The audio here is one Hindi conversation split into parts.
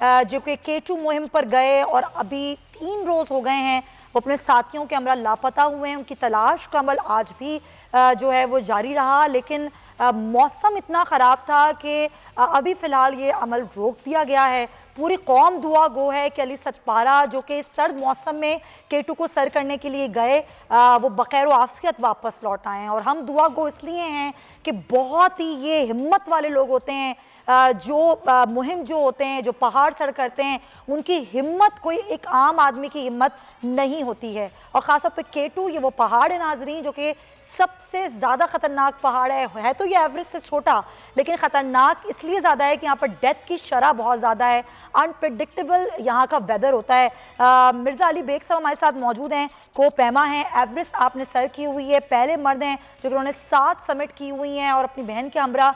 जो कि K2 मुहिम पर गए और अभी 3 रोज़ हो गए हैं वो अपने साथियों के हमरा लापता हुए हैं। उनकी तलाश का अमल आज भी जो है वो जारी रहा, लेकिन मौसम इतना ख़राब था कि अभी फ़िलहाल ये अमल रोक दिया गया है। पूरी कौम दुआ गो है कि अली सतपारा जो कि सर्द मौसम में K2 को सर करने के लिए गए वो बखैर आफियत वापस लौट आए हैं। और हम दुआ गो इसलिए हैं कि बहुत ही ये हिम्मत वाले लोग होते हैं जो मुहिम जो होते हैं, जो पहाड़ सर करते हैं, उनकी हिम्मत कोई एक आम आदमी की हिम्मत नहीं होती है। और ख़ासतौर पे K2 ये वो पहाड़ है नाजरीन जो कि सबसे ज़्यादा ख़तरनाक पहाड़ है तो ये एवरेस्ट से छोटा, लेकिन ख़तरनाक इसलिए ज़्यादा है कि यहाँ पर डेथ की शरह बहुत ज़्यादा है। अनप्रिडिक्टेबल यहाँ का वेदर होता है। मिर्ज़ा अली बेग साहब हमारे साथ मौजूद हैं, को पैमा हैं, एवरेस्ट आपने सर की हुई है, पहले मर्द हैं जो कि उन्होंने 7 समिट की हुई हैं और अपनी बहन के हमरा।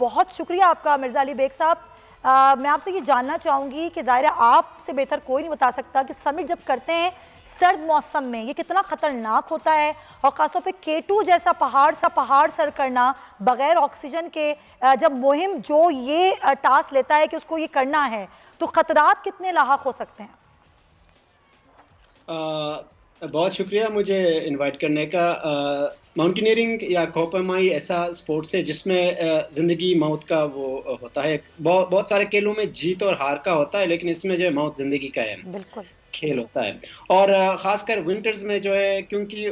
बहुत शुक्रिया आपका मिर्ज़ा अली बेग साहब। मैं आपसे ये जानना चाहूँगी कि ज़ाहिर है आपसे बेहतर कोई नहीं बता सकता कि समिट जब करते हैं सर्द मौसम में ये कितना खतरनाक होता है, और खासतौर पे K2 जैसा पहाड़ सर करना बगैर ऑक्सीजन के, जब मुहिम जो ये टास्क लेता है कि उसको ये करना है, तो खतरात कितने लाहक हो सकते हैं? बहुत शुक्रिया मुझे इनवाइट करने का। माउंटेनियरिंग या कोपेमाई ऐसा स्पोर्ट्स है जिसमें ज़िंदगी मौत का वो होता है। बहुत सारे खेलों में जीत और हार का होता है, लेकिन इसमें जो है मौत ज़िंदगी का है, बिल्कुल खेल होता है। और ख़ासकर विंटर्स में जो है, क्योंकि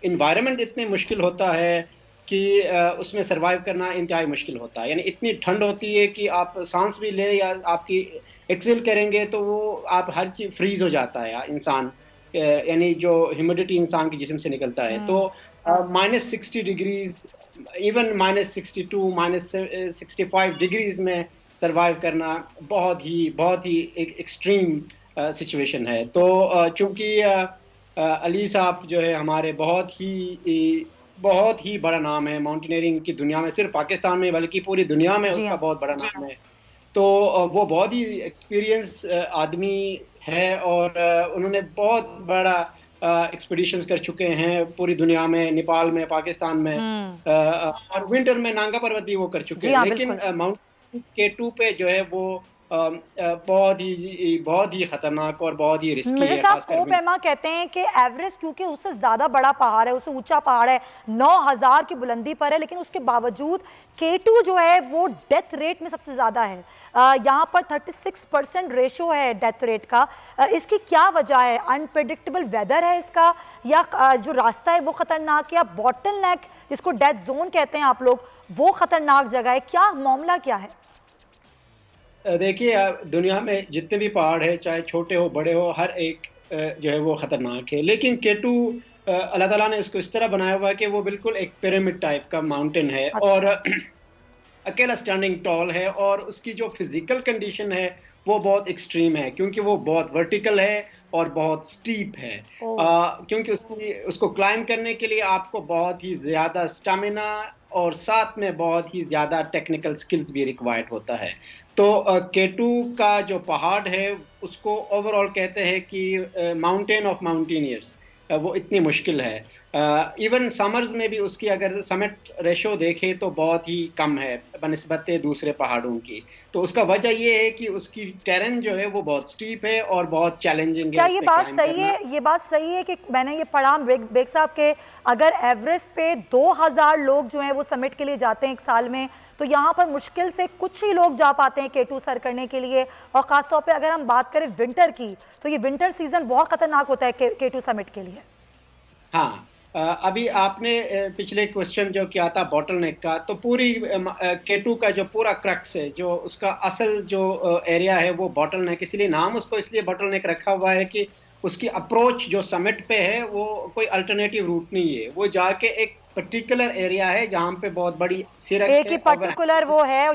इन्वायरमेंट इतने मुश्किल होता है कि उसमें सर्वाइव करना इंतहाई मुश्किल होता है। यानी इतनी ठंड होती है कि आप सांस भी ले या आपकी एक्सेल करेंगे तो वो आप हर चीज़ फ्रीज हो जाता है इंसान, यानी जो ह्यूमिडिटी इंसान के जिस्म से निकलता है। तो -60 डिग्रीज, इवन -62, -65 डिग्रीज में सर्वाइव करना बहुत ही एक एक्सट्रीम सिचुएशन है। तो चूंकि अली साहब जो है हमारे बहुत ही बड़ा नाम है माउंटेनियरिंग की दुनिया में, सिर्फ पाकिस्तान में बल्कि पूरी दुनिया में जी उसका हाँ। बहुत बड़ा नाम है। तो वो बहुत ही एक्सपीरियंस आदमी है और उन्होंने बहुत बड़ा एक्सपीडिशंस कर चुके हैं पूरी दुनिया में, नेपाल में, पाकिस्तान में, और विंटर में नांगा पर्वत भी वो कर चुके जी हैं। हाँ, लेकिन बिल्कुल। माउंट K2 पे जो है वो बहुत ही खतरनाक और बहुत ही रिस्की मिर्ज़ा है, साहब, खासकर को पैमा कहते हैं कि एवरेस्ट क्योंकि उससे ज़्यादा बड़ा पहाड़ है, उससे ऊंचा पहाड़ है, 9000 की बुलंदी पर है, लेकिन उसके बावजूद K2 जो है वो डेथ रेट में सबसे ज़्यादा है। यहाँ पर 36% रेशो है डेथ रेट का। इसकी क्या वजह है? अनप्रेडिक्टेबल वेदर है इसका, या जो रास्ता है वो ख़तरनाक, या बॉटल नेक जिसको डेथ जोन कहते हैं आप लोग, वो ख़तरनाक जगह है? क्या मामला क्या है? देखिए, दुनिया में जितने भी पहाड़ है, चाहे छोटे हो बड़े हो, हर एक जो है वो खतरनाक है। लेकिन K2 अल्लाह ताला ने इसको इस तरह बनाया हुआ है कि वो बिल्कुल एक पिरामिड टाइप का माउंटेन है और अच्छा। अकेला स्टैंडिंग टॉल है, और उसकी जो फिजिकल कंडीशन है वो बहुत एक्सट्रीम है, क्योंकि वो बहुत वर्टिकल है और बहुत स्टीप है। ओह। क्योंकि उसको क्लाइम करने के लिए आपको बहुत ही ज़्यादा स्टेमिना और साथ में बहुत ही ज़्यादा टेक्निकल स्किल्स भी रिक्वायर्ड होता है। तो K2 का जो पहाड़ है उसको ओवरऑल कहते हैं कि माउंटेन ऑफ माउंटेनियर्स। वो इतनी मुश्किल है। इवन समर्स में भी उसकी अगर समिट रेशो देखें तो बहुत ही कम है बनिस्बत दूसरे पहाड़ों की। तो उसका वजह ये है कि उसकी टेरेन जो है वो बहुत स्टीप है और बहुत चैलेंजिंग है क्या उस ये पे बात क्लाइम सही करना। है? ये बात सही है कि मैंने ये पढ़ा बेग साहब के अगर एवरेस्ट पे 2000 लोग जो हैं वो समिट के लिए जाते हैं एक साल में, तो यहाँ पर मुश्किल से कुछ ही लोग जा पाते हैं K2 सर करने के लिए। और खासतौर पे अगर हम बात करें विंटर की, तो ये विंटर सीजन बहुत खतरनाक होता है K2 समिट के लिए। हाँ, अभी आपने पिछले क्वेश्चन जो किया था बॉटलनेक का, तो पूरी K2 का जो पूरा क्रक्स है, जो उसका असल जो एरिया है वो बॉटलनेक, इसलिए नाम उसको इसलिए बॉटलनेक रखा हुआ है कि उसकी अप्रोच जो समिट पे है वो कोई अल्टरनेटिव रूट नहीं है। वो जाके एक पर्टिकुलर एरिया है जहाँ पे बहुत बड़ी सिरक एक ही है, पर्टिकुलर वो है